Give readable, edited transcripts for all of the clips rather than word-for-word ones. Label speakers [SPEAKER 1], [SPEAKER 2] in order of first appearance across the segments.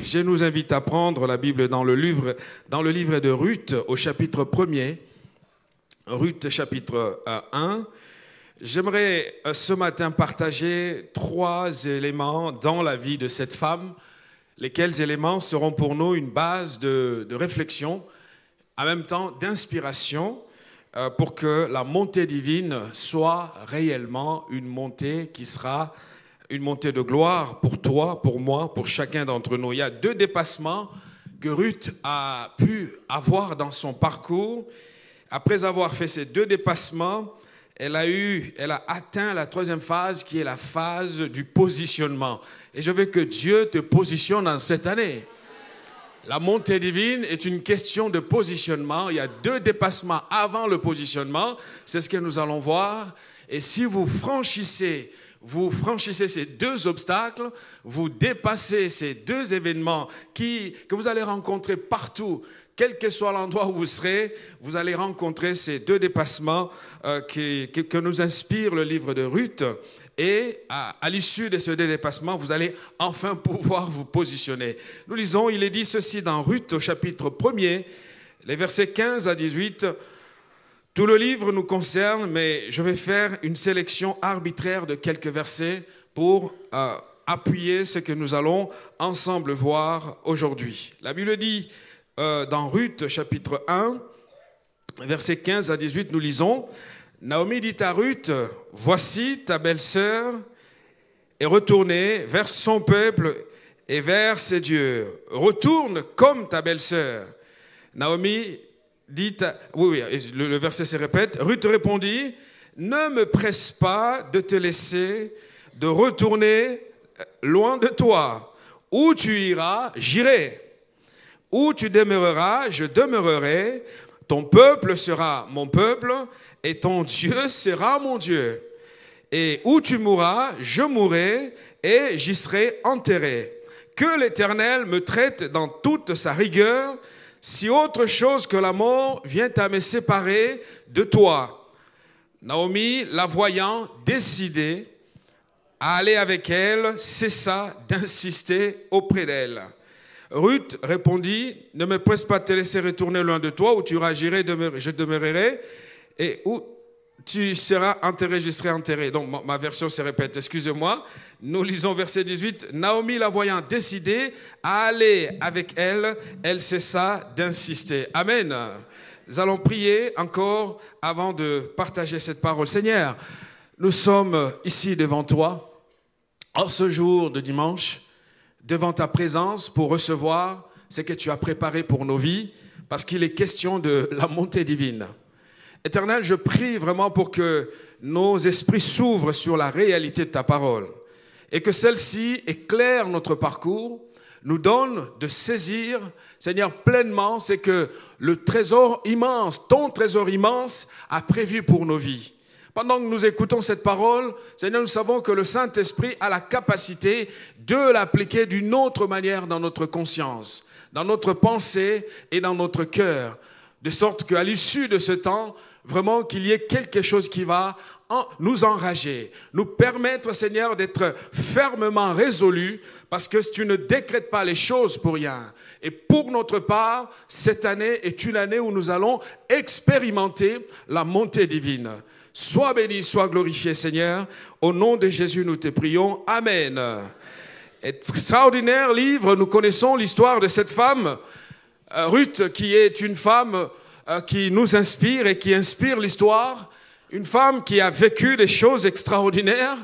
[SPEAKER 1] Je nous invite à prendre la Bible dans le livre de Ruth, au chapitre 1er. Ruth, chapitre 1. J'aimerais ce matin partager 3 éléments dans la vie de cette femme, lesquels éléments seront pour nous une base de réflexion, en même temps d'inspiration, pour que la montée divine soit réellement une montée qui sera une montée de gloire pour toi, pour moi, pour chacun d'entre nous. Il y a 2 dépassements que Ruth a pu avoir dans son parcours. Après avoir fait ces 2 dépassements, elle a atteint la 3e phase qui est la phase du positionnement. Et je veux que Dieu te positionne en cette année. La montée divine est une question de positionnement. Il y a 2 dépassements avant le positionnement. C'est ce que nous allons voir. Et si vous franchissez ces 2 obstacles, vous dépassez ces 2 événements que vous allez rencontrer partout, quel que soit l'endroit où vous serez, vous allez rencontrer ces 2 dépassements que nous inspire le livre de Ruth. Et à l'issue de ces 2 dépassements, vous allez enfin pouvoir vous positionner. Nous lisons, il est dit ceci dans Ruth au chapitre 1er, les versets 15 à 18. Tout le livre nous concerne, mais je vais faire une sélection arbitraire de quelques versets pour appuyer ce que nous allons ensemble voir aujourd'hui. La Bible dit dans Ruth, chapitre 1, versets 15 à 18, nous lisons « Naomi dit à Ruth, « Voici ta belle-sœur est retournée vers son peuple et vers ses dieux. Retourne comme ta belle-sœur. » Naomi dit, le verset se répète, Ruth répondit, « Ne me presse pas de te laisser, de retourner loin de toi. Où tu iras, j'irai. Où tu demeureras, je demeurerai. Ton peuple sera mon peuple, et ton Dieu sera mon Dieu. Et où tu mourras, je mourrai, et j'y serai enterré. Que l'Éternel me traite dans toute sa rigueur, si autre chose que la mort vient à me séparer de toi. » Naomi, la voyant décidée à aller avec elle, cessa d'insister auprès d'elle. Ruth répondit, « Ne me presse pas de te laisser retourner loin de toi, où tu iras, j'irai, je demeurerai, et où tu seras enterré, je serai enterré. » Donc ma version se répète, excusez-moi. Nous lisons verset 18. Naomi, la voyant décidée à aller avec elle, elle cessa d'insister. Amen. Nous allons prier encore avant de partager cette parole. Seigneur, nous sommes ici devant toi, en ce jour de dimanche, devant ta présence pour recevoir ce que tu as préparé pour nos vies, parce qu'il est question de la montée divine. Éternel, je prie vraiment pour que nos esprits s'ouvrent sur la réalité de ta parole et que celle-ci éclaire notre parcours, nous donne de saisir, Seigneur, pleinement ce que le trésor immense, ton trésor immense a prévu pour nos vies. Pendant que nous écoutons cette parole, Seigneur, nous savons que le Saint-Esprit a la capacité de l'appliquer d'une autre manière dans notre conscience, dans notre pensée et dans notre cœur, de sorte qu'à l'issue de ce temps, vraiment qu'il y ait quelque chose qui va nous enrager, nous permettre, Seigneur, d'être fermement résolus, parce que tu ne décrètes pas les choses pour rien. Et pour notre part, cette année est une année où nous allons expérimenter la montée divine. Sois béni, sois glorifié, Seigneur. Au nom de Jésus, nous te prions. Amen. Extraordinaire livre, nous connaissons l'histoire de cette femme, Ruth, qui est une femme qui nous inspire et qui inspire l'histoire. Une femme qui a vécu des choses extraordinaires.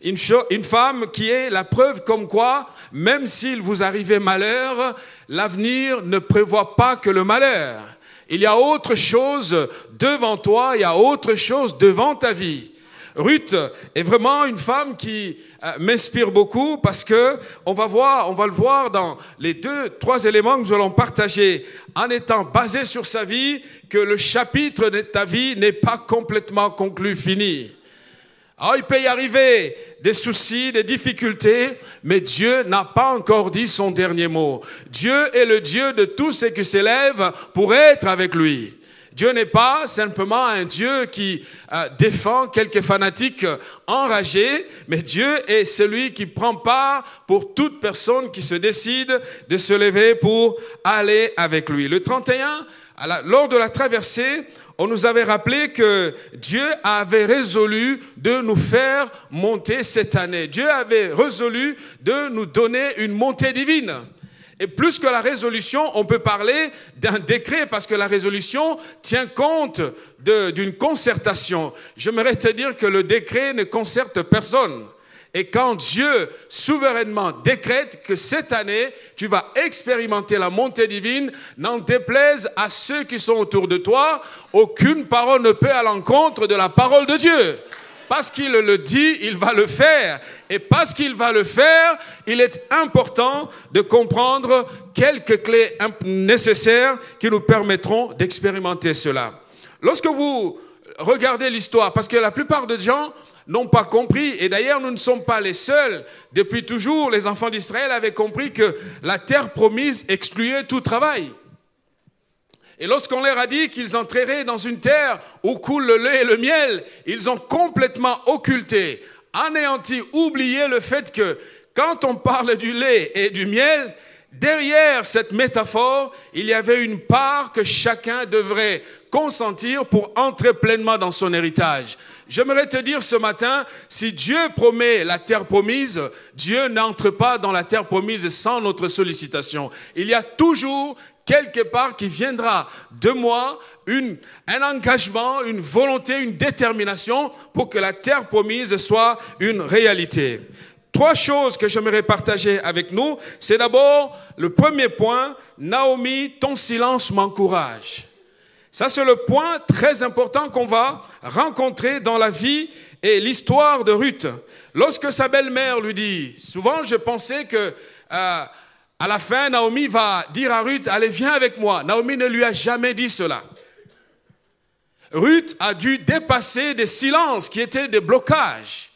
[SPEAKER 1] Une femme qui est la preuve comme quoi, même s'il vous arrivait malheur, l'avenir ne prévoit pas que le malheur. Il y a autre chose devant toi, il y a autre chose devant ta vie. Ruth est vraiment une femme qui m'inspire beaucoup parce que on va le voir dans les 3 éléments que nous allons partager en étant basé sur sa vie, que le chapitre de ta vie n'est pas complètement conclu, fini. Alors, il peut y arriver des soucis, des difficultés, mais Dieu n'a pas encore dit son dernier mot. Dieu est le Dieu de tous ceux qui s'élèvent pour être avec lui. Dieu n'est pas simplement un Dieu qui défend quelques fanatiques enragés, mais Dieu est celui qui prend part pour toute personne qui se décide de se lever pour aller avec lui. Le 31, lors de la traversée, on nous avait rappelé que Dieu avait résolu de nous faire monter cette année. Dieu avait résolu de nous donner une montée divine. Et plus que la résolution, on peut parler d'un décret parce que la résolution tient compte d'une concertation. J'aimerais te dire que le décret ne concerte personne. Et quand Dieu souverainement décrète que cette année, tu vas expérimenter la montée divine, n'en déplaise à ceux qui sont autour de toi, aucune parole ne peut à l'encontre de la parole de Dieu. Parce qu'il le dit, il va le faire. Et parce qu'il va le faire, il est important de comprendre quelques clés nécessaires qui nous permettront d'expérimenter cela. Lorsque vous regardez l'histoire, parce que la plupart des gens n'ont pas compris, et d'ailleurs nous ne sommes pas les seuls. Depuis toujours, les enfants d'Israël avaient compris que la terre promise excluait tout travail. Et lorsqu'on leur a dit qu'ils entreraient dans une terre où coule le lait et le miel, ils ont complètement occulté, anéanti, oublié le fait que quand on parle du lait et du miel, derrière cette métaphore, il y avait une part que chacun devrait consentir pour entrer pleinement dans son héritage. J'aimerais te dire ce matin, si Dieu promet la terre promise, Dieu n'entre pas dans la terre promise sans notre sollicitation. Il y a toujours quelque part qui viendra de moi un engagement, une volonté, une détermination pour que la terre promise soit une réalité. 3 choses que j'aimerais partager avec nous. C'est d'abord le premier point, Naomi, ton silence m'encourage. Ça, c'est le point très important qu'on va rencontrer dans la vie et l'histoire de Ruth. Lorsque sa belle-mère lui dit, souvent je pensais que à la fin, Naomi va dire à Ruth, allez, viens avec moi. Naomi ne lui a jamais dit cela. Ruth a dû dépasser des silences qui étaient des blocages.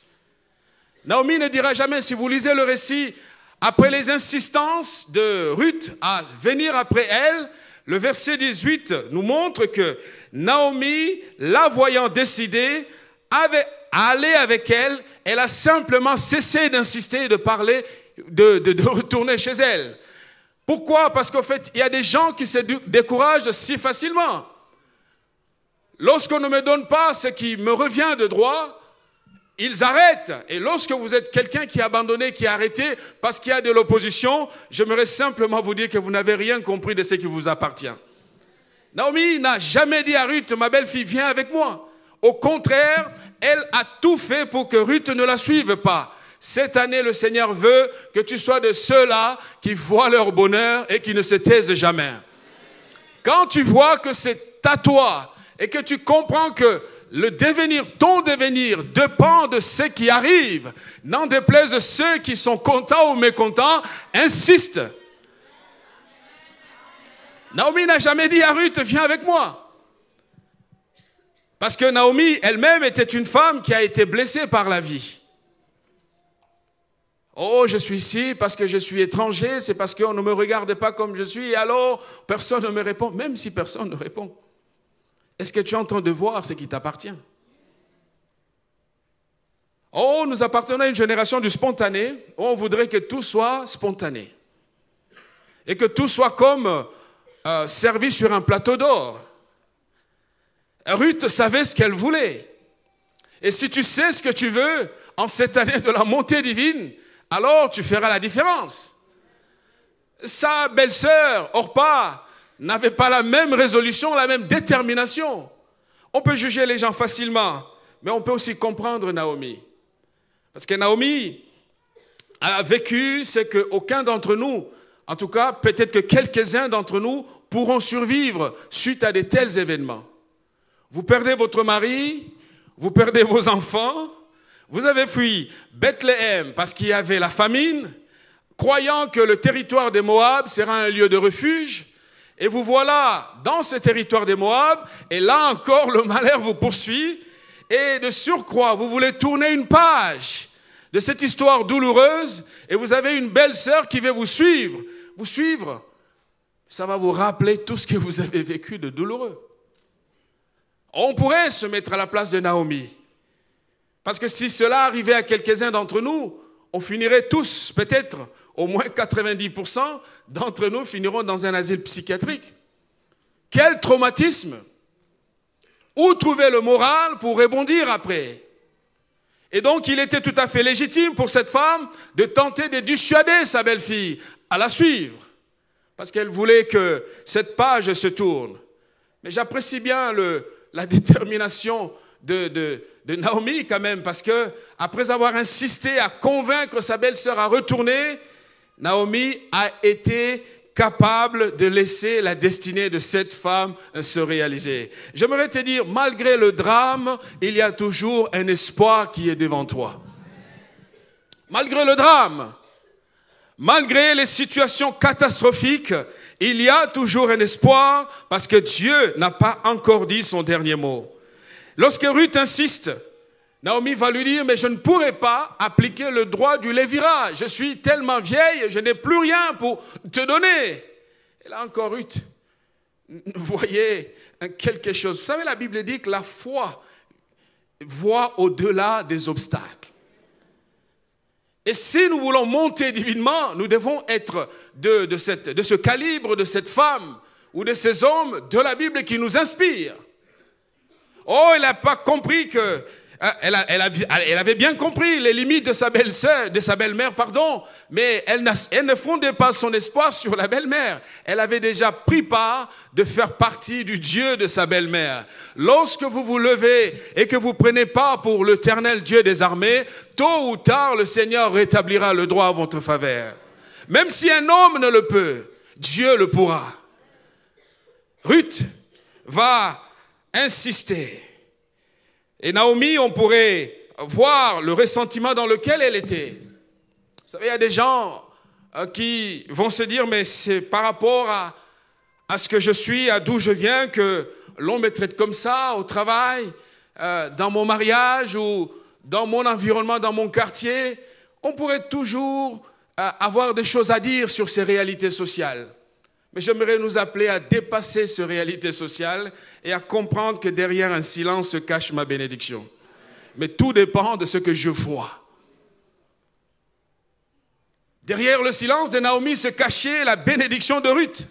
[SPEAKER 1] Naomi ne dira jamais, si vous lisez le récit, après les insistances de Ruth à venir après elle, le verset 18 nous montre que Naomi, la voyant décider, avait allé avec elle. Elle a simplement cessé d'insister et de parler, de retourner chez elle. Pourquoi? Parce qu'en fait, il y a des gens qui se découragent si facilement. Lorsqu'on ne me donne pas ce qui me revient de droit, ils arrêtent. Et lorsque vous êtes quelqu'un qui est abandonné, qui est arrêté parce qu'il y a de l'opposition, j'aimerais simplement vous dire que vous n'avez rien compris de ce qui vous appartient. Naomi n'a jamais dit à Ruth, ma belle-fille, viens avec moi. Au contraire, elle a tout fait pour que Ruth ne la suive pas. Cette année, le Seigneur veut que tu sois de ceux-là qui voient leur bonheur et qui ne se taisent jamais. Quand tu vois que c'est à toi et que tu comprends que le devenir, ton devenir dépend de ce qui arrive, n'en déplaise ceux qui sont contents ou mécontents, insiste. Naomi n'a jamais dit à Ruth, viens avec moi. Parce que Naomi elle-même était une femme qui a été blessée par la vie. Oh, je suis ici parce que je suis étranger, c'est parce qu'on ne me regarde pas comme je suis, et alors personne ne me répond, même si personne ne répond. Est-ce que tu es en train de voir ce qui t'appartient? Oh, nous appartenons à une génération du spontané, où on voudrait que tout soit spontané. Et que tout soit comme servi sur un plateau d'or. Ruth savait ce qu'elle voulait. Et si tu sais ce que tu veux en cette année de la montée divine, alors tu feras la différence. Sa belle-sœur, Orpa, n'avait pas la même résolution, la même détermination. On peut juger les gens facilement, mais on peut aussi comprendre Naomi. Parce que Naomi a vécu ce qu'aucun d'entre nous, en tout cas peut-être que quelques-uns d'entre nous, pourront survivre suite à de tels événements. Vous perdez votre mari, vous perdez vos enfants, vous avez fui Bethléem parce qu'il y avait la famine, croyant que le territoire des Moab sera un lieu de refuge. Et vous voilà dans ce territoire des Moab, et là encore le malheur vous poursuit, et de surcroît, vous voulez tourner une page de cette histoire douloureuse, et vous avez une belle sœur qui veut vous suivre. Vous suivre, ça va vous rappeler tout ce que vous avez vécu de douloureux. On pourrait se mettre à la place de Naomi. Parce que si cela arrivait à quelques-uns d'entre nous, on finirait tous, peut-être, au moins 90% d'entre nous finiront dans un asile psychiatrique. Quel traumatisme! Où trouver le moral pour rebondir après? Et donc, il était tout à fait légitime pour cette femme de tenter de dissuader sa belle-fille à la suivre. Parce qu'elle voulait que cette page se tourne. Mais j'apprécie bien la détermination de Naomi quand même, parce que après avoir insisté à convaincre sa belle-sœur à retourner, Naomi a été capable de laisser la destinée de cette femme se réaliser. J'aimerais te dire, malgré le drame, il y a toujours un espoir qui est devant toi. Malgré le drame, malgré les situations catastrophiques, il y a toujours un espoir parce que Dieu n'a pas encore dit son dernier mot. Lorsque Ruth insiste, Naomi va lui dire, mais je ne pourrai pas appliquer le droit du lévirat. Je suis tellement vieille, je n'ai plus rien pour te donner. Et là encore, Ruth voyait quelque chose. Vous savez, la Bible dit que la foi voit au-delà des obstacles. Et si nous voulons monter divinement, nous devons être de ce calibre, de cette femme ou de ces hommes de la Bible qui nous inspirent. Oh, elle n'a pas compris que... Elle avait bien compris les limites de sa belle-sœur, de sa belle-mère, pardon, mais elle ne fondait pas son espoir sur la belle-mère. Elle avait déjà pris part de faire partie du Dieu de sa belle-mère. Lorsque vous vous levez et que vous prenez part pour l'Éternel Dieu des armées, tôt ou tard, le Seigneur rétablira le droit à votre faveur. Même si un homme ne le peut, Dieu le pourra. Ruth va insister. Et Naomi, on pourrait voir le ressentiment dans lequel elle était. Vous savez, il y a des gens qui vont se dire, mais c'est par rapport à ce que je suis, à d'où je viens, que l'on me traite comme ça au travail, dans mon mariage ou dans mon environnement, dans mon quartier. On pourrait toujours avoir des choses à dire sur ces réalités sociales. Mais j'aimerais nous appeler à dépasser ces réalités sociales et à comprendre que derrière un silence se cache ma bénédiction. Mais tout dépend de ce que je vois. Derrière le silence de Naomi se cachait la bénédiction de Ruth.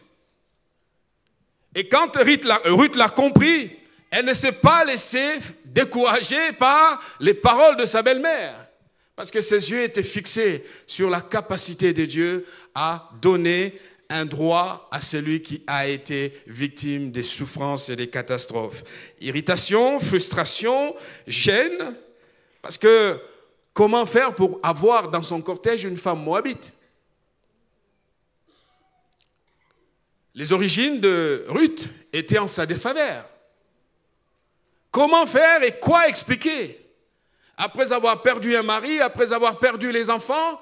[SPEAKER 1] Et quand Ruth l'a compris, elle ne s'est pas laissée décourager par les paroles de sa belle-mère. Parce que ses yeux étaient fixés sur la capacité de Dieu à donner un droit à celui qui a été victime des souffrances et des catastrophes. Irritation, frustration, gêne, parce que comment faire pour avoir dans son cortège une femme moabite? Les origines de Ruth étaient en sa défaveur. Comment faire et quoi expliquer? Après avoir perdu un mari, après avoir perdu les enfants,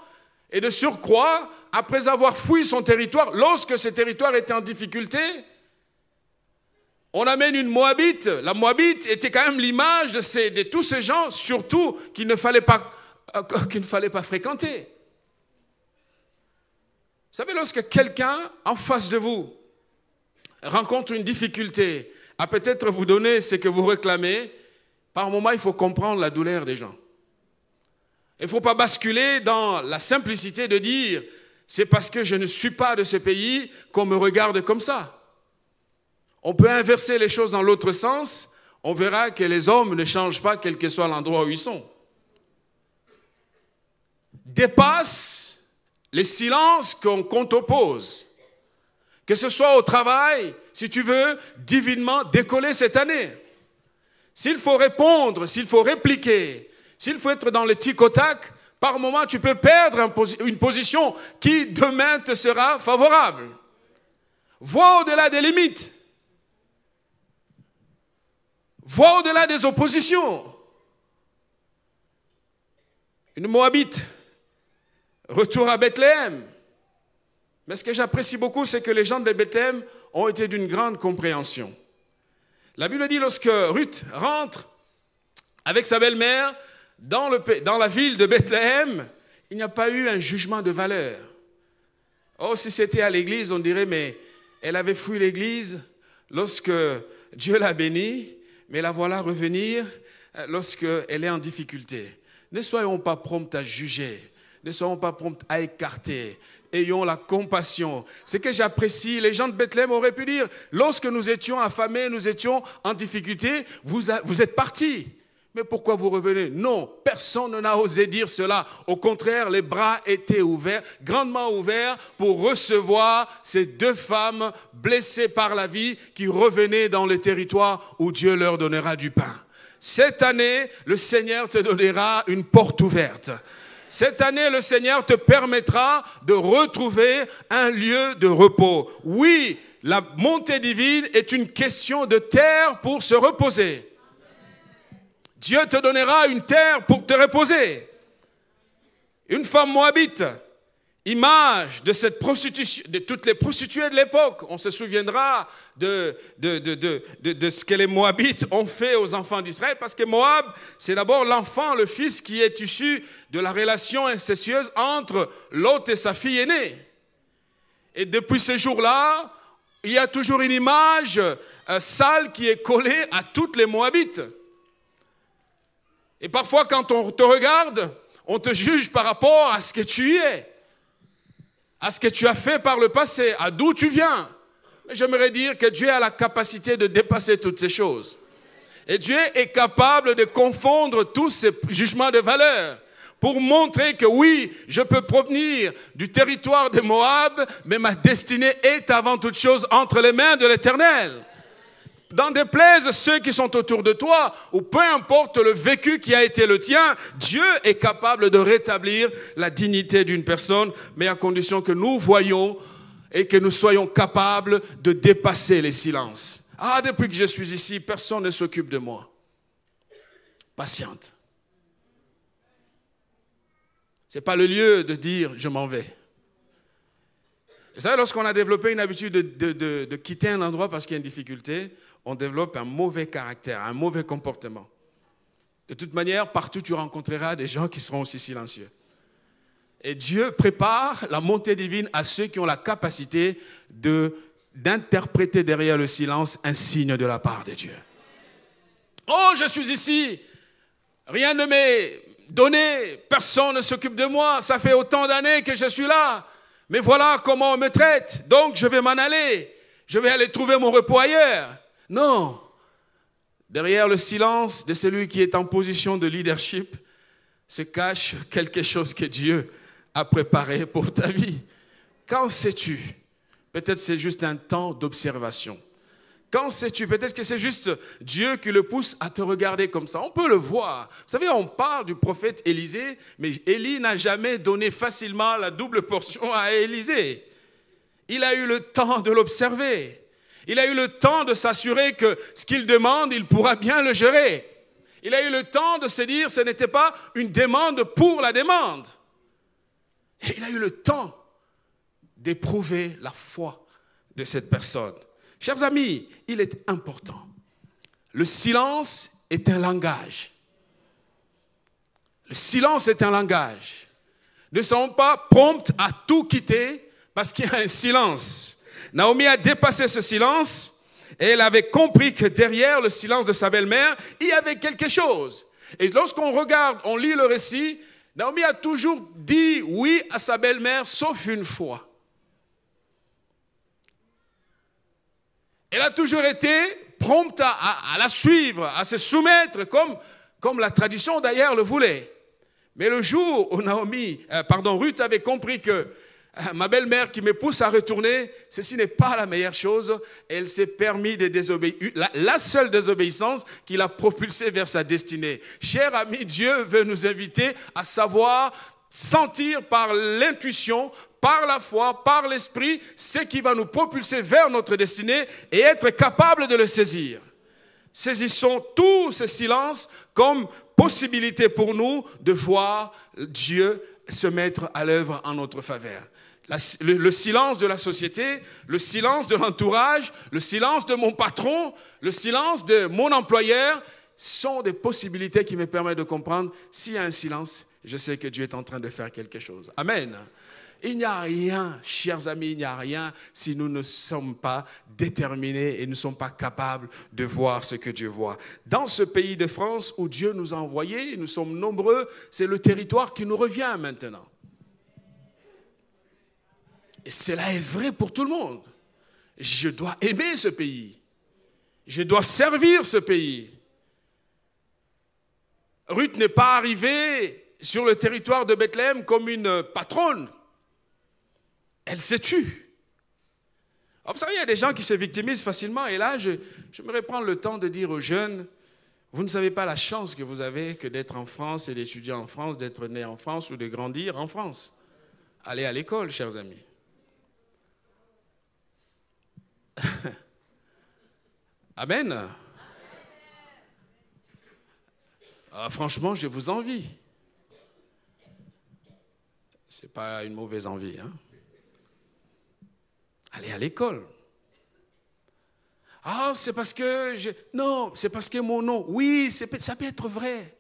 [SPEAKER 1] et de surcroît, après avoir fui son territoire, lorsque ce territoire était en difficulté, on amène une Moabite. La Moabite était quand même l'image de tous ces gens, surtout qu'il ne fallait pas fréquenter. Vous savez, lorsque quelqu'un en face de vous rencontre une difficulté, à peut-être vous donner ce que vous réclamez, par moment, il faut comprendre la douleur des gens. Il ne faut pas basculer dans la simplicité de dire « c'est parce que je ne suis pas de ce pays qu'on me regarde comme ça ». On peut inverser les choses dans l'autre sens, on verra que les hommes ne changent pas quel que soit l'endroit où ils sont. Dépasse les silences qu'on t'oppose. Que ce soit au travail, si tu veux divinement décoller cette année. S'il faut répondre, s'il faut répliquer, s'il faut être dans le tic-au-tac, par moment, tu peux perdre une position qui, demain, te sera favorable. Vois au-delà des limites. Vois au-delà des oppositions. Une Moabite, retour à Bethléem. Mais ce que j'apprécie beaucoup, c'est que les gens de Bethléem ont été d'une grande compréhension. La Bible dit, lorsque Ruth rentre avec sa belle-mère dans la ville de Bethléem, il n'y a pas eu un jugement de valeur. Oh, si c'était à l'église, on dirait, mais elle avait fui l'église lorsque Dieu l'a bénie, mais la voilà revenir lorsqu'elle est en difficulté. Ne soyons pas prompts à juger, ne soyons pas prompts à écarter. Ayons la compassion. Ce que j'apprécie, les gens de Bethléem auraient pu dire, lorsque nous étions affamés, nous étions en difficulté, vous êtes partis. Mais pourquoi vous revenez? Non, personne n'a osé dire cela. Au contraire, les bras étaient ouverts, grandement ouverts, pour recevoir ces deux femmes blessées par la vie qui revenaient dans le territoire où Dieu leur donnera du pain. Cette année, le Seigneur te donnera une porte ouverte. Cette année, le Seigneur te permettra de retrouver un lieu de repos. Oui, la montée divine est une question de terre pour se reposer. Dieu te donnera une terre pour te reposer. Une femme moabite, image de cette prostitution, de toutes les prostituées de l'époque. On se souviendra de ce que les Moabites ont fait aux enfants d'Israël, parce que Moab, c'est d'abord l'enfant, le fils qui est issu de la relation incestueuse entre l'hôte et sa fille aînée. Et depuis ces jours-là, il y a toujours une image sale qui est collée à toutes les Moabites. Et parfois, quand on te regarde, on te juge par rapport à ce que tu es, à ce que tu as fait par le passé, à d'où tu viens. Mais j'aimerais dire que Dieu a la capacité de dépasser toutes ces choses. Et Dieu est capable de confondre tous ces jugements de valeur pour montrer que oui, je peux provenir du territoire de Moab, mais ma destinée est avant toute chose entre les mains de l'Éternel. N'en déplaise ceux qui sont autour de toi, ou peu importe le vécu qui a été le tien, Dieu est capable de rétablir la dignité d'une personne, mais à condition que nous voyions et que nous soyons capables de dépasser les silences. Ah, depuis que je suis ici, personne ne s'occupe de moi. Patiente. Ce n'est pas le lieu de dire « je m'en vais ». Vous savez, lorsqu'on a développé une habitude de quitter un endroit parce qu'il y a une difficulté, on développe un mauvais caractère, un mauvais comportement. De toute manière, partout tu rencontreras des gens qui seront aussi silencieux. Et Dieu prépare la montée divine à ceux qui ont la capacité d'interpréter derrière le silence un signe de la part de Dieu. Oh, je suis ici, rien ne m'est donné, personne ne s'occupe de moi, ça fait autant d'années que je suis là. Mais voilà comment on me traite, donc je vais m'en aller. Je vais aller trouver mon repos ailleurs. Non. Derrière le silence de celui qui est en position de leadership se cache quelque chose que Dieu a préparé pour ta vie. Qu'en sais-tu? Peut-être c'est juste un temps d'observation. Qu'en sais-tu? Peut-être que c'est juste Dieu qui le pousse à te regarder comme ça. On peut le voir. Vous savez, on parle du prophète Élisée, mais Élie n'a jamais donné facilement la double portion à Élisée. Il a eu le temps de l'observer. Il a eu le temps de s'assurer que ce qu'il demande, il pourra bien le gérer. Il a eu le temps de se dire que ce n'était pas une demande pour la demande. Et il a eu le temps d'éprouver la foi de cette personne. Chers amis, il est important. Le silence est un langage. Le silence est un langage. Ne soyons pas prompts à tout quitter parce qu'il y a un silence. Naomi a dépassé ce silence et elle avait compris que derrière le silence de sa belle-mère, il y avait quelque chose. Et lorsqu'on regarde, on lit le récit, Naomi a toujours dit oui à sa belle-mère, sauf une fois. Elle a toujours été prompte à la suivre, à se soumettre, comme la tradition d'ailleurs le voulait. Mais le jour où Ruth avait compris que ma belle-mère qui me pousse à retourner, ceci n'est pas la meilleure chose, elle s'est permis de désobéir. La seule désobéissance qui l'a propulsée vers sa destinée. Cher ami, Dieu veut nous inviter à savoir sentir par l'intuition, par la foi, par l'esprit, ce qui va nous propulser vers notre destinée et être capable de le saisir. Saisissons tout ce silence comme possibilité pour nous de voir Dieu se mettre à l'œuvre en notre faveur. Le silence de la société, le silence de l'entourage, le silence de mon patron, le silence de mon employeur sont des possibilités qui me permettent de comprendre s'il y a un silence, je sais que Dieu est en train de faire quelque chose. Amen. Il n'y a rien, chers amis, il n'y a rien si nous ne sommes pas déterminés et ne sommes pas capables de voir ce que Dieu voit. Dans ce pays de France où Dieu nous a envoyés, nous sommes nombreux, c'est le territoire qui nous revient maintenant. Et cela est vrai pour tout le monde. Je dois aimer ce pays. Je dois servir ce pays. Ruth n'est pas arrivée sur le territoire de Bethléem comme une patronne. Elle s'est tue. Vous savez, il y a des gens qui se victimisent facilement. Et là, j'aimerais prendre le temps de dire aux jeunes, vous ne savez pas la chance que vous avez que d'être en France et d'étudier en France, d'être né en France ou de grandir en France. Allez à l'école, chers amis. Amen. Franchement, je vous envie. Ce n'est pas une mauvaise envie, hein? Allez à l'école. Ah, c'est parce que non, c'est parce que mon nom. Oui, ça peut être vrai.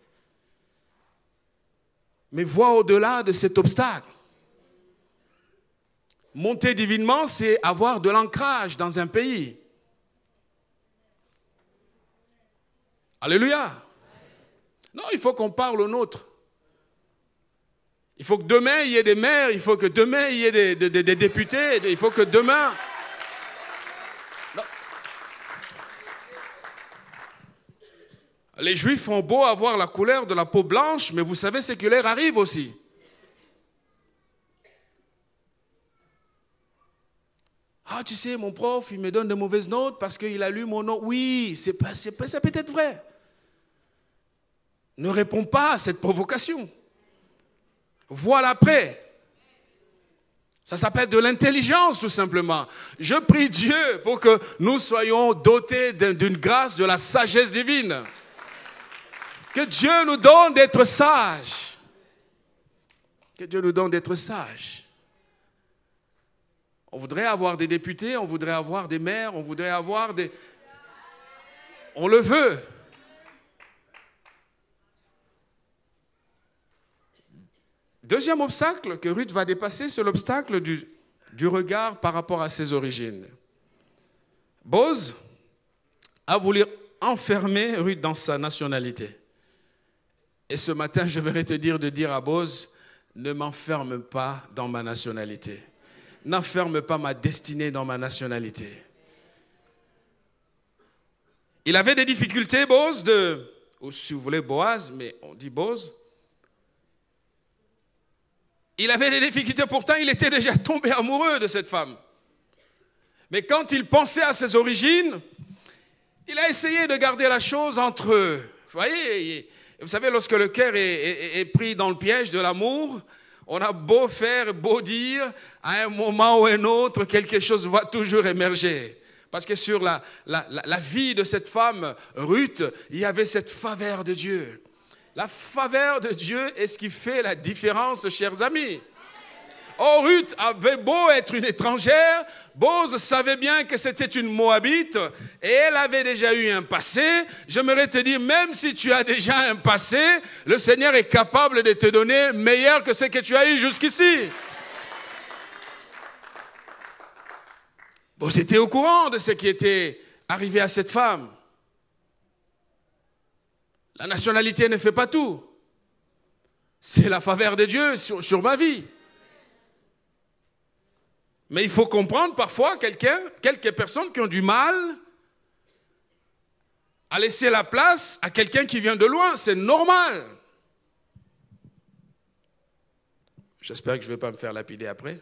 [SPEAKER 1] Mais vois au-delà de cet obstacle. Monter divinement, c'est avoir de l'ancrage dans un pays. Alléluia. Non, il faut qu'on parle au nôtre. Il faut que demain, il y ait des maires, il faut que demain, il y ait des députés, il faut que demain... Non. Les Juifs ont beau avoir la couleur de la peau blanche, mais vous savez ce qui leur arrive aussi. Ah, tu sais, mon prof, il me donne de mauvaises notes parce qu'il a lu mon nom. Oui, ça peut être vrai. Ne réponds pas à cette provocation. Vois l'après. Ça s'appelle de l'intelligence, tout simplement. Je prie Dieu pour que nous soyons dotés d'une grâce, de la sagesse divine. Que Dieu nous donne d'être sages. Que Dieu nous donne d'être sages. On voudrait avoir des députés, on voudrait avoir des maires, on voudrait avoir des... On le veut. Deuxième obstacle que Ruth va dépasser, c'est l'obstacle du regard par rapport à ses origines. Boz a voulu enfermer Ruth dans sa nationalité. Et ce matin, je voudrais te dire de dire à Boz, ne m'enferme pas dans ma nationalité. N'enferme pas ma destinée dans ma nationalité. Il avait des difficultés, Boz, ou si vous voulez Boaz, mais on dit Boz. Il avait des difficultés, pourtant il était déjà tombé amoureux de cette femme. Mais quand il pensait à ses origines, il a essayé de garder la chose entre eux. Vous savez, lorsque le cœur est pris dans le piège de l'amour, on a beau faire, beau dire, à un moment ou un autre, quelque chose va toujours émerger. Parce que sur la vie de cette femme, Ruth, il y avait cette faveur de Dieu. La faveur de Dieu est ce qui fait la différence, chers amis. Oh, Ruth avait beau être une étrangère, Boz savait bien que c'était une Moabite et elle avait déjà eu un passé. J'aimerais te dire, même si tu as déjà un passé, le Seigneur est capable de te donner meilleur que ce que tu as eu jusqu'ici. Boz était au courant de ce qui était arrivé à cette femme. La nationalité ne fait pas tout. C'est la faveur de Dieu sur ma vie. Mais il faut comprendre parfois quelques personnes qui ont du mal à laisser la place à quelqu'un qui vient de loin. C'est normal. J'espère que je ne vais pas me faire lapider après.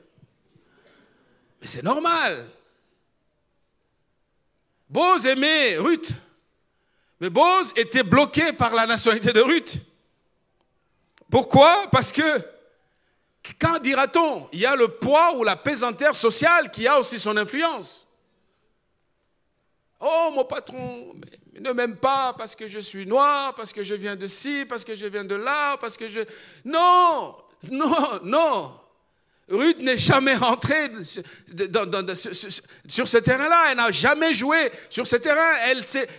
[SPEAKER 1] Mais c'est normal. Boz aimait Ruth. Mais Boz était bloqué par la nationalité de Ruth. Pourquoi? Parce que, quand dira-t-on, il y a le poids ou la pesanteur sociale qui a aussi son influence. Oh, mon patron ne m'aime pas parce que je suis noir, parce que je viens de ci, parce que je viens de là, parce que je... Non, non, non. Ruth n'est jamais rentrée sur ce terrain-là. Elle n'a jamais joué sur ce terrain.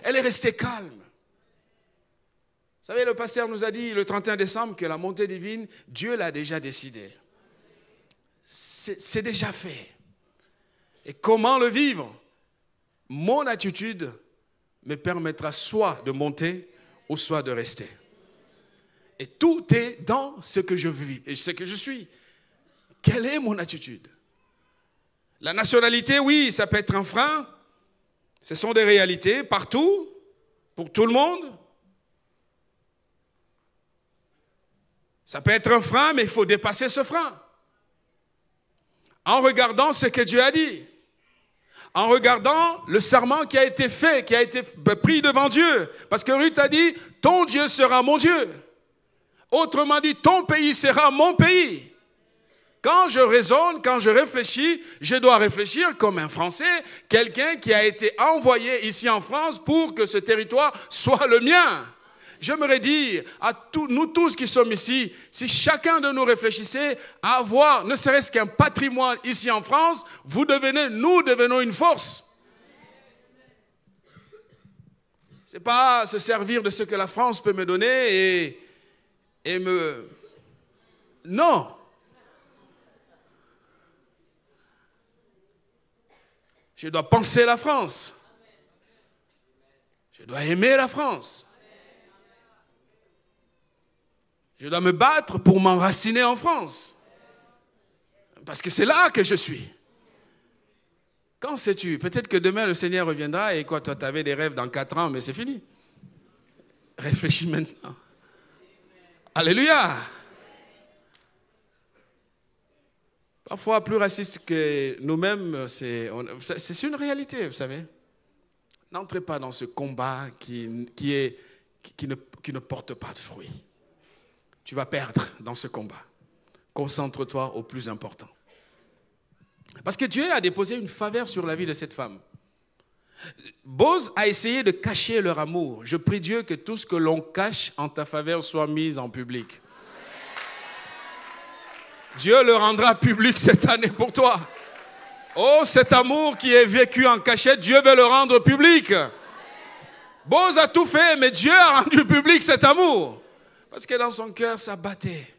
[SPEAKER 1] Elle est restée calme. Vous savez, le pasteur nous a dit le 31 décembre que la montée divine, Dieu l'a déjà décidé. c'est déjà fait. Et comment le vivre? Mon attitude me permettra soit de monter ou soit de rester. Et tout est dans ce que je vis et ce que je suis. Quelle est mon attitude? La nationalité, oui, ça peut être un frein. Ce sont des réalités partout, pour tout le monde. Ça peut être un frein, mais il faut dépasser ce frein. En regardant ce que Dieu a dit. En regardant le serment qui a été fait, qui a été pris devant Dieu. Parce que Ruth a dit, ton Dieu sera mon Dieu. Autrement dit, ton pays sera mon pays. Quand je raisonne, quand je réfléchis, je dois réfléchir comme un Français, quelqu'un qui a été envoyé ici en France pour que ce territoire soit le mien. J'aimerais dire à nous tous qui sommes ici, si chacun de nous réfléchissait à avoir ne serait-ce qu'un patrimoine ici en France, nous devenons une force. Ce n'est pas se servir de ce que la France peut me donner et me... Non. Je dois penser la France. Je dois aimer la France. Je dois me battre pour m'enraciner en France. Parce que c'est là que je suis. Quand sais-tu? Peut-être que demain le Seigneur reviendra et quoi, toi tu avais des rêves dans 4 ans, mais c'est fini. Réfléchis maintenant. Alléluia. Parfois plus raciste que nous-mêmes, c'est une réalité, vous savez. N'entrez pas dans ce combat qui ne porte pas de fruits. Tu vas perdre dans ce combat. Concentre-toi au plus important. Parce que Dieu a déposé une faveur sur la vie de cette femme. Boz a essayé de cacher leur amour. Je prie Dieu que tout ce que l'on cache en ta faveur soit mis en public. Dieu le rendra public cette année pour toi. Oh, cet amour qui est vécu en cachette, Dieu veut le rendre public. Boz a tout fait, mais Dieu a rendu public cet amour. Parce que dans son cœur, ça battait.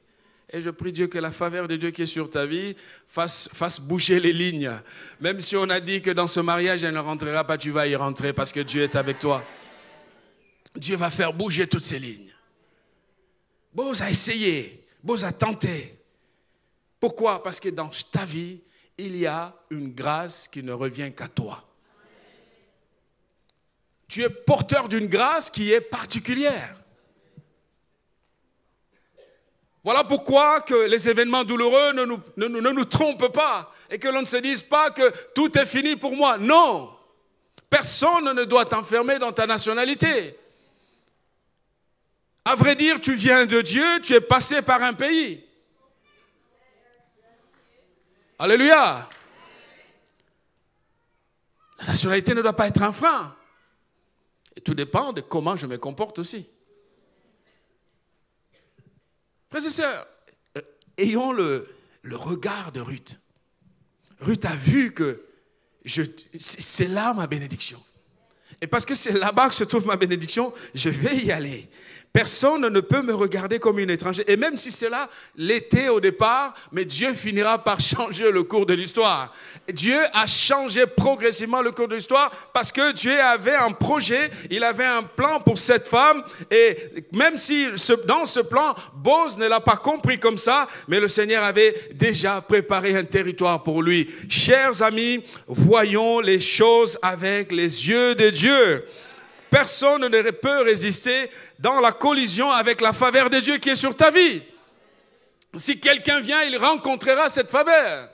[SPEAKER 1] Et je prie Dieu que la faveur de Dieu qui est sur ta vie fasse bouger les lignes. Même si on a dit que dans ce mariage, elle ne rentrera pas, tu vas y rentrer parce que Dieu est avec toi. Dieu va faire bouger toutes ces lignes. Boz a essayé, Boz a tenté. Pourquoi? Parce que dans ta vie, il y a une grâce qui ne revient qu'à toi. Tu es porteur d'une grâce qui est particulière. Voilà pourquoi que les événements douloureux ne nous trompent pas et que l'on ne se dise pas que tout est fini pour moi. Non, personne ne doit t'enfermer dans ta nationalité. À vrai dire, tu viens de Dieu, tu es passé par un pays. Alléluia. La nationalité ne doit pas être un frein. Et tout dépend de comment je me comporte aussi. Frères et sœurs, ayons le regard de Ruth. Ruth a vu que c'est là ma bénédiction. Et parce que c'est là-bas que se trouve ma bénédiction, je vais y aller. Personne ne peut me regarder comme une étrangère. Et même si cela l'était au départ, mais Dieu finira par changer le cours de l'histoire. Dieu a changé progressivement le cours de l'histoire parce que Dieu avait un projet, il avait un plan pour cette femme. Et même si dans ce plan, Boz ne l'a pas compris comme ça, mais le Seigneur avait déjà préparé un territoire pour lui. Chers amis, voyons les choses avec les yeux de Dieu. Personne ne peut résister dans la collision avec la faveur de Dieu qui est sur ta vie. Si quelqu'un vient, il rencontrera cette faveur.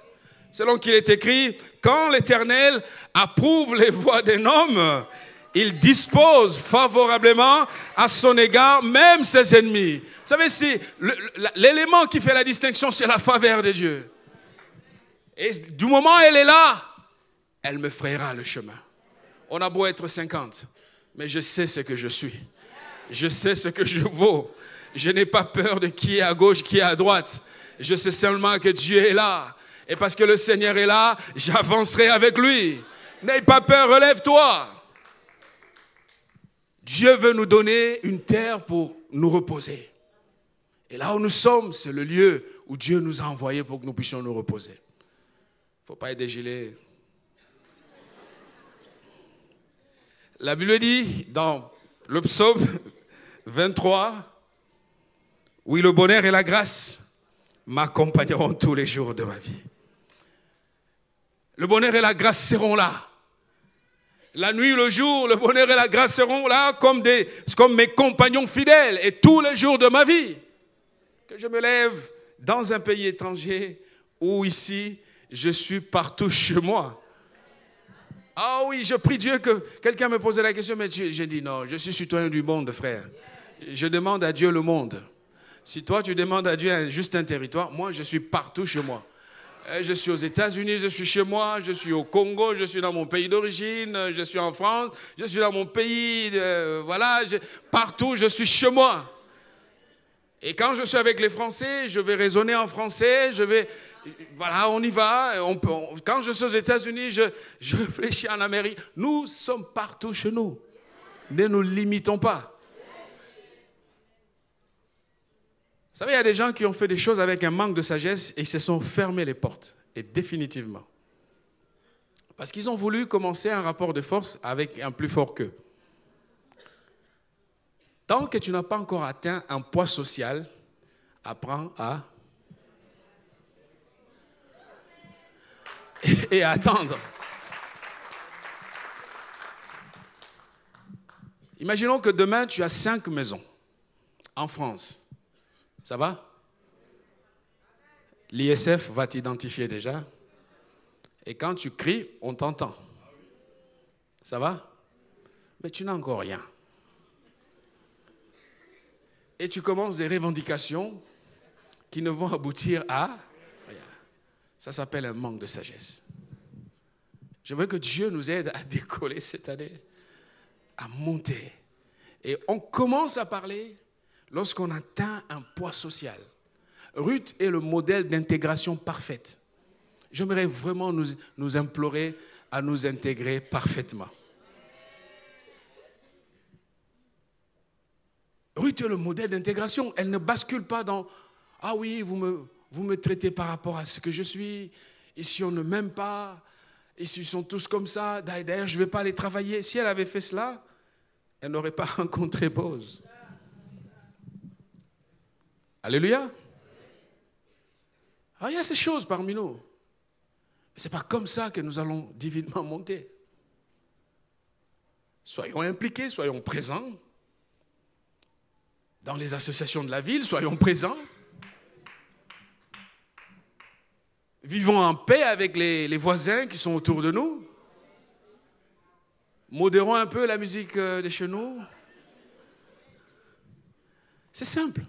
[SPEAKER 1] Selon qu'il est écrit, quand l'Éternel approuve les voies d'un homme, il dispose favorablement à son égard même ses ennemis. Vous savez, si l'élément qui fait la distinction, c'est la faveur de Dieu. Et du moment où elle est là, elle me frayera le chemin. On a beau être 50. Mais je sais ce que je suis. Je sais ce que je vaux. Je n'ai pas peur de qui est à gauche, qui est à droite. Je sais seulement que Dieu est là. Et parce que le Seigneur est là, j'avancerai avec lui. N'aie pas peur, relève-toi. Dieu veut nous donner une terre pour nous reposer. Et là où nous sommes, c'est le lieu où Dieu nous a envoyés pour que nous puissions nous reposer. faut pas être des gilets. La Bible dit dans le psaume 23, oui, le bonheur et la grâce m'accompagneront tous les jours de ma vie. Le bonheur et la grâce seront là. La nuit, le jour, le bonheur et la grâce seront là comme mes compagnons fidèles et tous les jours de ma vie. Que je me lève dans un pays étranger ou ici, je suis partout chez moi. Ah oui, je prie Dieu que quelqu'un me posait la question, mais j'ai dit non, je suis citoyen du monde, frère. Je demande à Dieu le monde. Si toi, tu demandes à Dieu juste un territoire, moi, je suis partout chez moi. Je suis aux États-Unis, je suis chez moi, je suis au Congo, je suis dans mon pays d'origine, je suis en France, je suis dans mon pays, partout, je suis chez moi. Et quand je suis avec les Français, je vais raisonner en français, voilà, on y va. Quand je suis aux États-Unis, je réfléchis en Amérique. Nous sommes partout chez nous. Ne nous limitons pas. Vous savez, il y a des gens qui ont fait des choses avec un manque de sagesse et ils se sont fermés les portes. Et définitivement. Parce qu'ils ont voulu commencer un rapport de force avec un plus fort qu'eux. Tant que tu n'as pas encore atteint un poids social, apprends à... et à attendre. Imaginons que demain, tu as 5 maisons en France. Ça va? L'ISF va t'identifier déjà. Et quand tu cries, on t'entend. Ça va? Mais tu n'as encore rien. Et tu commences des revendications qui ne vont aboutir à... Ça s'appelle un manque de sagesse. J'aimerais que Dieu nous aide à décoller cette année, à monter. Et on commence à parler lorsqu'on atteint un poids social. Ruth est le modèle d'intégration parfaite. J'aimerais vraiment nous implorer à nous intégrer parfaitement. Ruth est le modèle d'intégration. Elle ne bascule pas dans « Ah oui, vous me traitez par rapport à ce que je suis. Ici, on ne m'aime pas. Ici, ils sont tous comme ça. D'ailleurs, je ne vais pas aller travailler. » Si elle avait fait cela, elle n'aurait pas rencontré Boaz. Alléluia. Ah, il y a ces choses parmi nous. Mais ce n'est pas comme ça que nous allons divinement monter. Soyons impliqués, soyons présents. Dans les associations de la ville, soyons présents. Vivons en paix avec les voisins qui sont autour de nous. Modérons un peu la musique de chez nous. C'est simple.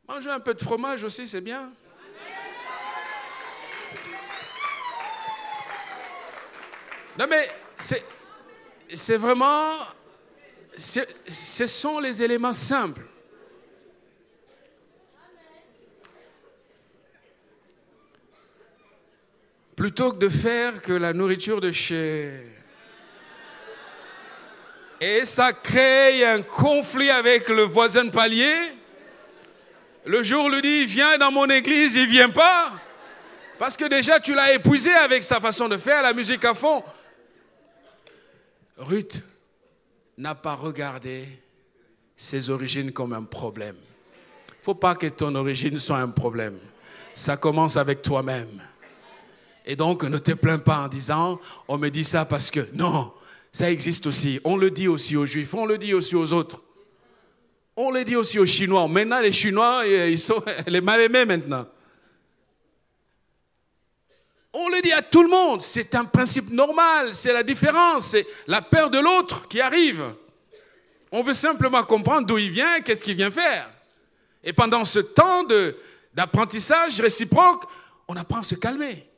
[SPEAKER 1] Manger un peu de fromage aussi, c'est bien. Non mais, c'est vraiment... Ce sont les éléments simples. Plutôt que de faire que la nourriture de chez... Et ça crée un conflit avec le voisin de palier. Le jour lui dit, viens dans mon église, il ne vient pas. Parce que déjà, tu l'as épuisé avec sa façon de faire, la musique à fond. Ruth n'a pas regardé ses origines comme un problème. Il ne faut pas que ton origine soit un problème. Ça commence avec toi-même. Et donc, ne te plains pas en disant, on me dit ça parce que... Non, ça existe aussi. On le dit aussi aux Juifs, on le dit aussi aux autres. On le dit aussi aux Chinois. Maintenant, les Chinois, ils sont les mal-aimés maintenant. On le dit à tout le monde. C'est un principe normal. C'est la différence. C'est la peur de l'autre qui arrive. On veut simplement comprendre d'où il vient, qu'est-ce qu'il vient faire. Et pendant ce temps d'apprentissage réciproque, on apprend à se calmer.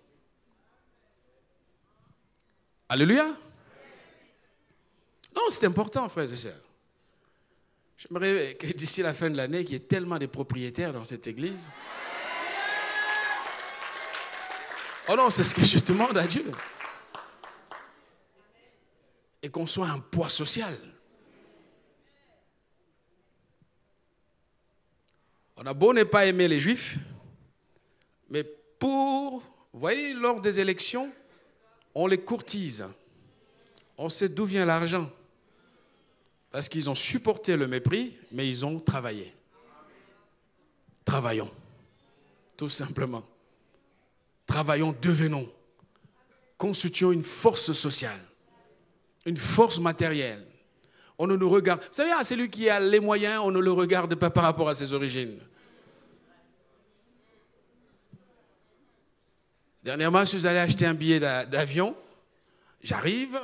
[SPEAKER 1] Alléluia. Non, c'est important, frères et sœurs. J'aimerais que d'ici la fin de l'année, qu'il y ait tellement de propriétaires dans cette église. Oh non, c'est ce que je demande à Dieu. Et qu'on soit un poids social. On a beau ne pas aimer les Juifs, mais pour Vous voyez, lors des élections, on les courtise. On sait d'où vient l'argent. Parce qu'ils ont supporté le mépris, mais ils ont travaillé. Travaillons, tout simplement. Travaillons, devenons. Constituons une force sociale, une force matérielle. On ne nous regarde. Vous savez, celui qui a les moyens, on ne le regarde pas par rapport à ses origines. Dernièrement, je suis allé acheter un billet d'avion. J'arrive,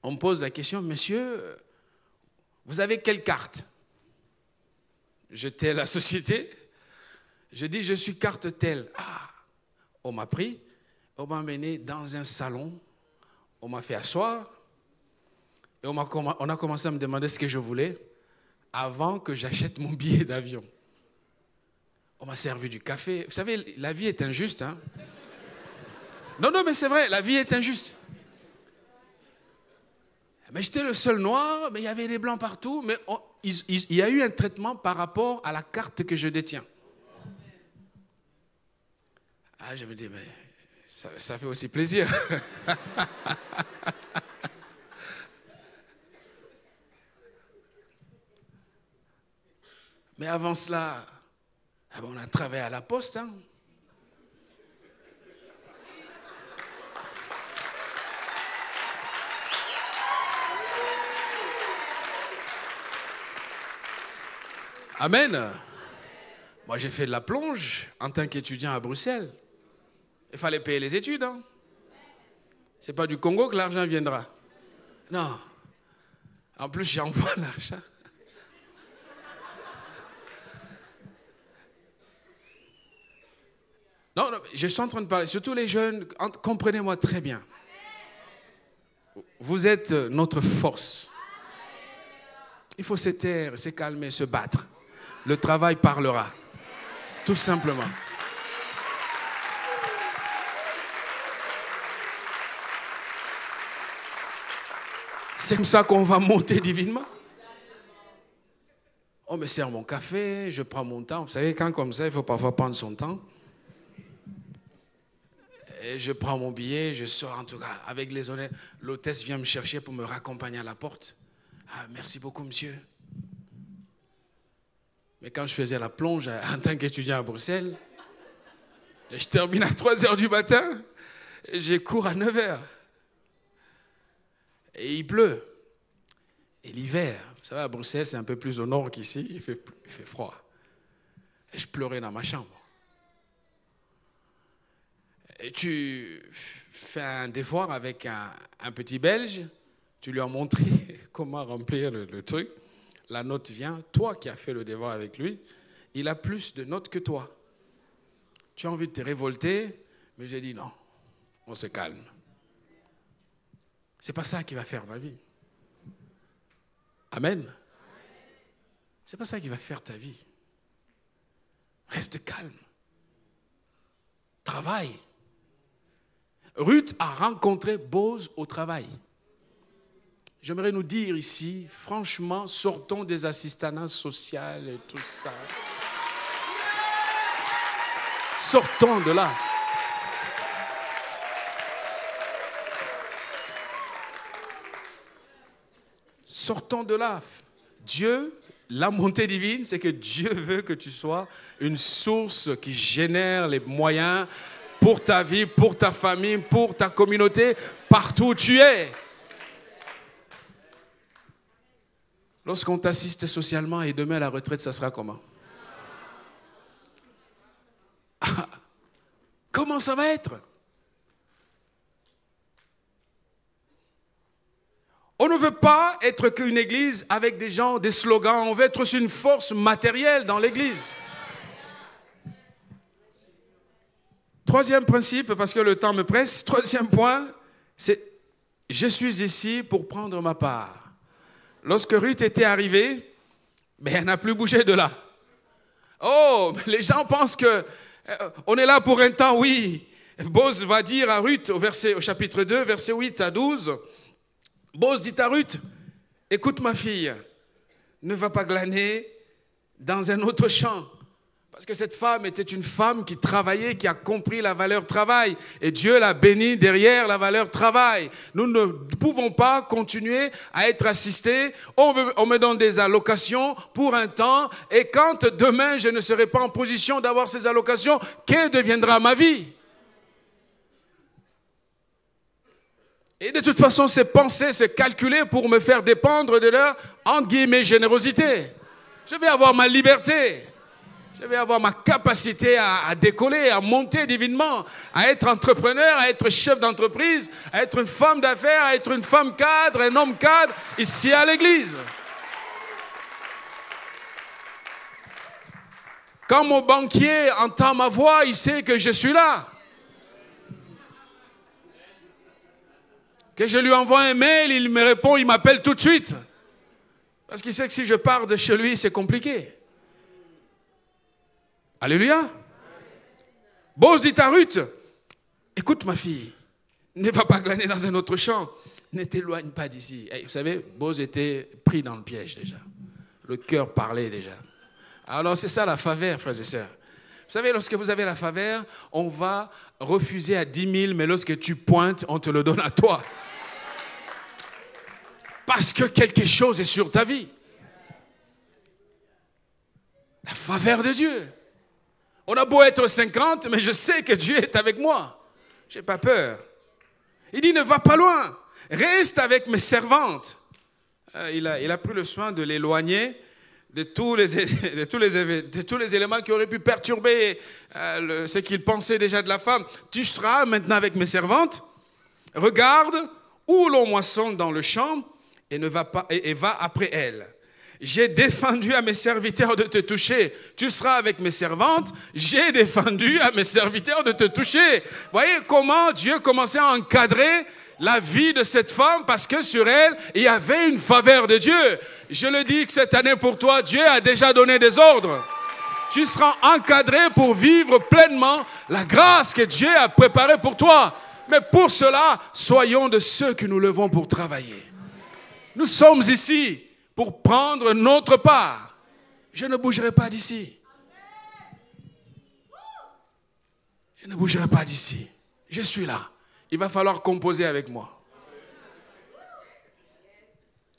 [SPEAKER 1] on me pose la question, monsieur, vous avez quelle carte? J'étais à la société. Je dis, je suis carte telle. Ah, on m'a pris, on m'a emmené dans un salon, on m'a fait asseoir, et on a commencé à me demander ce que je voulais avant que j'achète mon billet d'avion. On m'a servi du café. Vous savez, la vie est injuste. Hein? Non, mais c'est vrai, la vie est injuste. Mais j'étais le seul noir, mais il y avait des blancs partout. Mais il y a eu un traitement par rapport à la carte que je détiens. Ah, je me dis, mais ça fait aussi plaisir. Mais avant cela, on a travaillé à la poste. Hein? Amen. Moi, j'ai fait de la plonge en tant qu'étudiant à Bruxelles. Il fallait payer les études. Hein? Ce n'est pas du Congo que l'argent viendra. Non. En plus, j'envoie l'argent. Non, je suis en train de parler, surtout les jeunes, comprenez-moi très bien. Vous êtes notre force. Il faut se taire, se calmer, se battre. Le travail parlera. Tout simplement. C'est comme ça qu'on va monter divinement. On me sert mon café, je prends mon temps. Vous savez, quand comme ça, il faut parfois prendre son temps. Et je prends mon billet, je sors en tout cas avec les honnêtes. L'hôtesse vient me chercher pour me raccompagner à la porte. Ah, merci beaucoup, monsieur. Mais quand je faisais la plonge en tant qu'étudiant à Bruxelles, je termine à 3h du matin, et je cours à 9h. Et il pleut. Et l'hiver, vous savez, à Bruxelles, c'est un peu plus au nord qu'ici, il fait froid. Et je pleurais dans ma chambre. Et tu fais un devoir avec un petit Belge, tu lui as montré comment remplir le truc. La note vient, toi qui as fait le devoir avec lui, il a plus de notes que toi. Tu as envie de te révolter, mais j'ai dit non, on se calme. C'est pas ça qui va faire ma vie. Amen. C'est pas ça qui va faire ta vie. Reste calme. Travaille. Ruth a rencontré Boz au travail. J'aimerais nous dire ici, franchement, sortons des assistanats sociaux et tout ça. Sortons de là. Sortons de là. Dieu, la montée divine, c'est que Dieu veut que tu sois une source qui génère les moyens pour ta vie, pour ta famille, pour ta communauté, partout où tu es. Lorsqu'on t'assiste socialement et demain à la retraite, ça sera comment? Comment ça va être? On ne veut pas être qu'une église avec des gens, des slogans. On veut être aussi une force matérielle dans l'église. Troisième principe, parce que le temps me presse. Troisième point, c'est je suis ici pour prendre ma part. Lorsque Ruth était arrivée, elle n'a plus bougé de là. Oh, les gens pensent qu'on est là pour un temps, oui. Boz va dire à Ruth, au chapitre 2, versets 8 à 12, Boz dit à Ruth, écoute ma fille, ne va pas glaner dans un autre champ. Parce que cette femme était une femme qui travaillait, qui a compris la valeur travail. Et Dieu l'a bénie derrière la valeur travail. Nous ne pouvons pas continuer à être assistés. On me donne des allocations pour un temps. Et quand demain je ne serai pas en position d'avoir ces allocations, que deviendra ma vie? Et de toute façon, ces pensées se calculaient pour me faire dépendre de leur, entre guillemets, générosité. Je vais avoir ma liberté. Je vais avoir ma capacité à décoller, à monter divinement, à être entrepreneur, à être chef d'entreprise, à être une femme d'affaires, à être une femme cadre, un homme cadre, ici à l'église. Quand mon banquier entend ma voix, il sait que je suis là. Que je lui envoie un mail, il me répond, il m'appelle tout de suite. Parce qu'il sait que si je pars de chez lui, c'est compliqué. Alléluia. Boaz dit à Ruth, écoute ma fille, ne va pas glaner dans un autre champ, ne t'éloigne pas d'ici. Vous savez, Boaz était pris dans le piège déjà. Le cœur parlait déjà. Alors c'est ça la faveur, frères et sœurs. Vous savez, lorsque vous avez la faveur, on va refuser à 10 000, mais lorsque tu pointes, on te le donne à toi. Parce que quelque chose est sur ta vie. La faveur de Dieu. On a beau être 50, mais je sais que Dieu est avec moi. Je n'ai pas peur. Il dit, ne va pas loin. Reste avec mes servantes. Il a pris le soin de l'éloigner de tous les éléments qui auraient pu perturber ce qu'il pensait déjà de la femme. Tu seras maintenant avec mes servantes. Regarde où l'on moissonne dans le champ et va après elle. J'ai défendu à mes serviteurs de te toucher. Tu seras avec mes servantes. J'ai défendu à mes serviteurs de te toucher. Voyez comment Dieu commençait à encadrer la vie de cette femme parce que sur elle, il y avait une faveur de Dieu. Je le dis que cette année pour toi, Dieu a déjà donné des ordres. Tu seras encadré pour vivre pleinement la grâce que Dieu a préparée pour toi. Mais pour cela, soyons de ceux que nous levons pour travailler. Nous sommes ici pour prendre notre part. Je ne bougerai pas d'ici. Je ne bougerai pas d'ici. Je suis là. Il va falloir composer avec moi.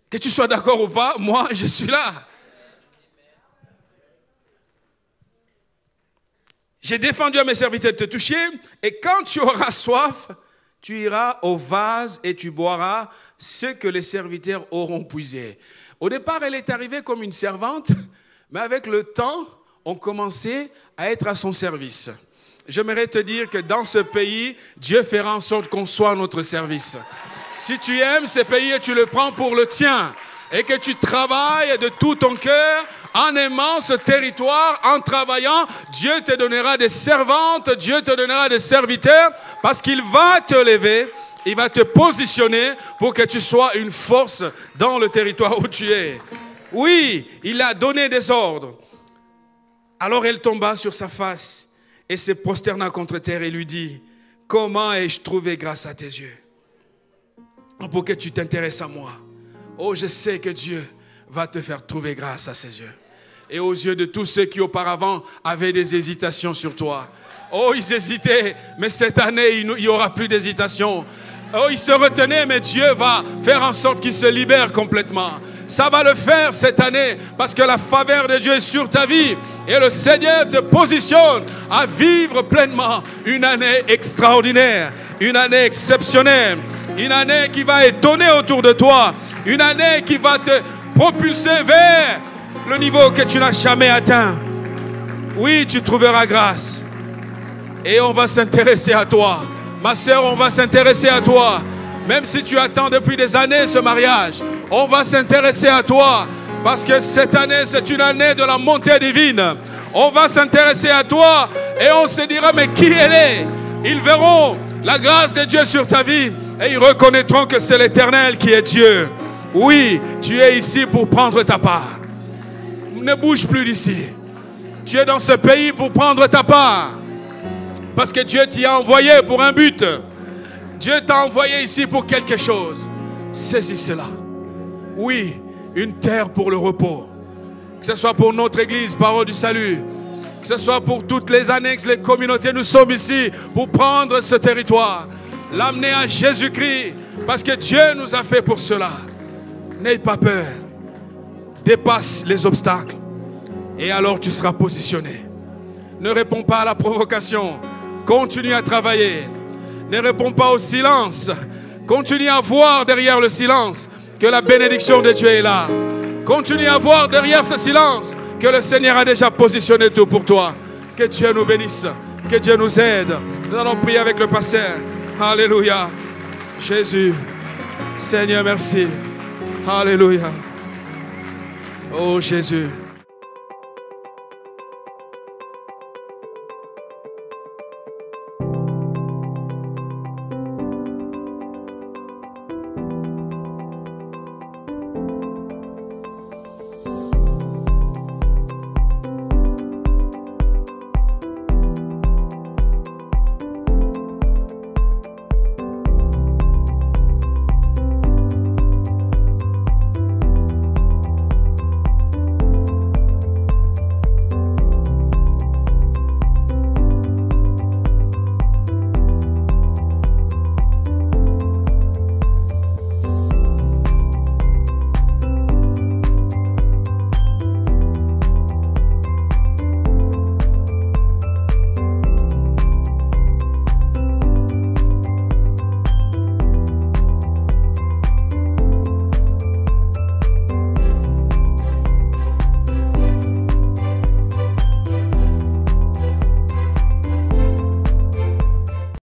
[SPEAKER 1] Que tu sois d'accord ou pas, moi, je suis là. J'ai défendu à mes serviteurs de te toucher, et quand tu auras soif, tu iras au vase et tu boiras ce que les serviteurs auront puisé. Au départ, elle est arrivée comme une servante, mais avec le temps, on commençait à être à son service. J'aimerais te dire que dans ce pays, Dieu fera en sorte qu'on soit à notre service. Si tu aimes ce pays et tu le prends pour le tien, et que tu travailles de tout ton cœur, en aimant ce territoire, en travaillant, Dieu te donnera des servantes, Dieu te donnera des serviteurs, parce qu'il va te lever, il va te positionner pour que tu sois une force dans le territoire où tu es. Oui, il a donné des ordres. Alors elle tomba sur sa face et se prosterna contre terre et lui dit, comment ai-je trouvé grâce à tes yeux? Pour que tu t'intéresses à moi. Oh, je sais que Dieu va te faire trouver grâce à ses yeux. Et aux yeux de tous ceux qui auparavant avaient des hésitations sur toi. Oh, ils hésitaient, mais cette année, il n'y aura plus d'hésitation. Oh, ils se retenaient, mais Dieu va faire en sorte qu'ils se libèrent complètement. Ça va le faire cette année, parce que la faveur de Dieu est sur ta vie. Et le Seigneur te positionne à vivre pleinement une année extraordinaire, une année exceptionnelle, une année qui va étonner autour de toi, une année qui va te propulser vers le niveau que tu n'as jamais atteint. Oui, tu trouveras grâce. Et on va s'intéresser à toi. Ma sœur, on va s'intéresser à toi. Même si tu attends depuis des années ce mariage, on va s'intéresser à toi. Parce que cette année, c'est une année de la montée divine. On va s'intéresser à toi et on se dira, mais qui elle est? Ils verront la grâce de Dieu sur ta vie et ils reconnaîtront que c'est l'Éternel qui est Dieu. Oui, tu es ici pour prendre ta part. Ne bouge plus d'ici. Tu es dans ce pays pour prendre ta part. Parce que Dieu t'y a envoyé pour un but. Dieu t'a envoyé ici pour quelque chose. Saisis cela. Oui, une terre pour le repos. Que ce soit pour notre église, Parole du Salut. Que ce soit pour toutes les annexes, les communautés, nous sommes ici pour prendre ce territoire, l'amener à Jésus-Christ, parce que Dieu nous a fait pour cela. N'aie pas peur. Dépasse les obstacles et alors tu seras positionné. Ne réponds pas à la provocation. Continue à travailler. Ne réponds pas au silence. Continue à voir derrière le silence que la bénédiction de Dieu est là. Continue à voir derrière ce silence que le Seigneur a déjà positionné tout pour toi. Que Dieu nous bénisse. Que Dieu nous aide. Nous allons prier avec le pasteur. Alléluia. Jésus. Seigneur, merci. Alléluia. Oh Jésus.